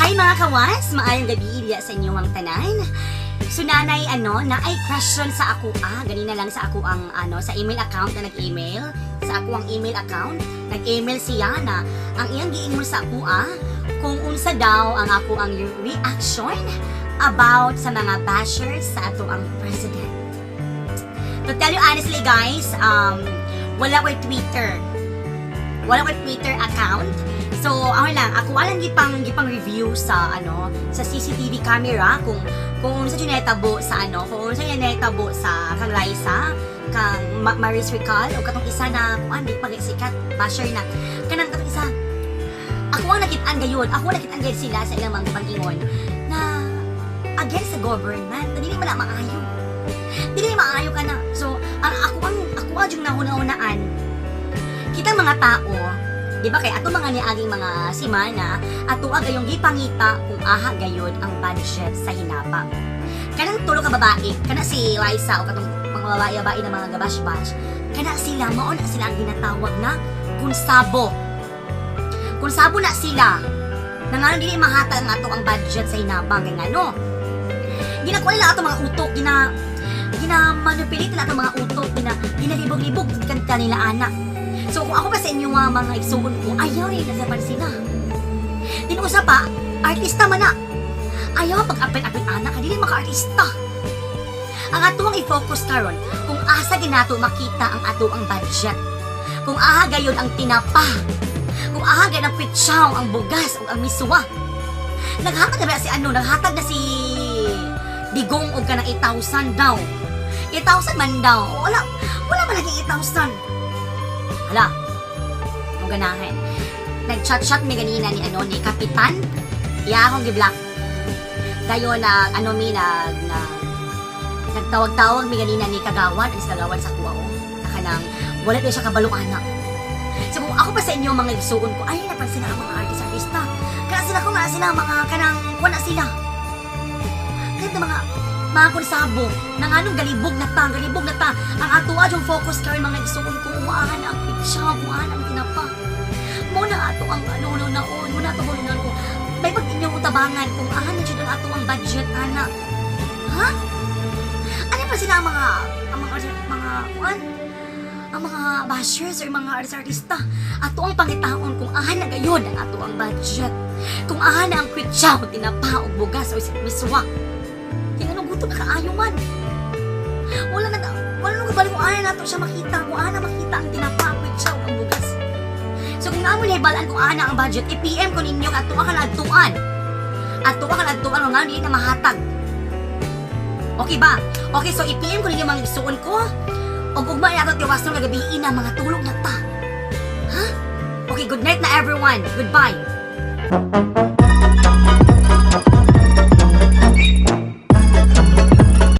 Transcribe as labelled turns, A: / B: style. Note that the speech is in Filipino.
A: Hi mga kawas, maayong gabi diya sa inyong tanan. So nanay na ay question sa ako ganina lang sa ako ang sa email account na nag-email, sa ako ang email account, nag-email siya na ang iyang giingol sa ako kung unsa daw ang ako ang reaction about sa mga bashers sa ato ang president. To tell you honestly guys, wala ko Twitter. Wala ko Twitter account. So, ako walang gipang review sa sa CCTV camera kung sa junetabo sa kung sa junetabo sa kang Liza, kang Maris Rical o katong isa na di pag-sikat basher na kanang katong isa. Ako ang nakit-an gayon. Ako ang nakit-an gayon sila sa ilang mga pangingon na against the government. Dili man na maayo. Dili maayo ka na. So, ako ang yung nahuna-hunaan. Kita mga tao, di ba kay ato mga niaging mga simana, ato agayong gipangita kung aha gayon ang budget sa hinapa. Kanang tulo ka babae, kana si Liza o katong mga babae na mga gabash-bash, kana sila mao na sila ang ginatawag na kunsabo. Kunsabo na sila. Nangano dili mahatag ang ato ang budget sa hinapa kay ngano. Ginakuha nila ato mga utok, ginamanipulate nila ato mga utok, ginalibog-libog kanta nila anak. So kung ako pa sa inyo mga igsuon ko, ayaw rin nasapan sila. Dinusa pa, artista man na. Ayaw pag-apit-apit anak, hindi maka-artista. Ang ato ang i-focus karon kung asa din nato makita ang ato ang budget. Kung aha gayon ang tinapa. Kung aha gayon ang pitsaw, ang bugas, o ang miswa. Naghatag na si Digong og kanang 8,000 daw. 8,000 man daw. Wala man lagi 8,000. Hala, kung ganahin. Nag-chat-chat mi ganina ni Kapitan. Iya akong gi-block. Dayo nagtawag-tawag mi ganina ni Kagawan. Ang Kagawan sa kuwa ko. Kanang, wala doon siya kabalong anak. So kung ako pa sa inyo mga igsuon ko, ay napansin na ang mga artista. Kaya sila mga kanang, wala sila. Kaya mga kunsabo, nang anong galibog na ta, ang ato yung focus karon mga igsuon ko, umahan ang pitsaw, umahan ang tinapa. Muna ato ang muna ato hulunan ko. May pag inyong utabangan kung ahan na dyan ato ang budget, anak. Ha? Ano pa sila ang mga bashers or mga artista? Ato ang pangitaon kung ahan na gayod ang ato ang budget. Kung ahan na ang pitsaw, tinapa, o bugas, o miswa. Kaya gusto na kaayo man. Wala na kabalik kung ano nato siya makita. Kung ano makita ang tinapa, pitsaw, ang bugas. So kung nga mo nahibalaan kung ano ang budget, i-PM ko ninyo at tuwa ka na adtuan. At tuwa ka na adtuan, nga hindi na mahatag. Okay ba? Okay, so i-PM ko ninyo mga isuon ko. O gugma na ito tiwas nung nagabihin na mga tulog na ta. Ha? Okay, good night na everyone. Goodbye.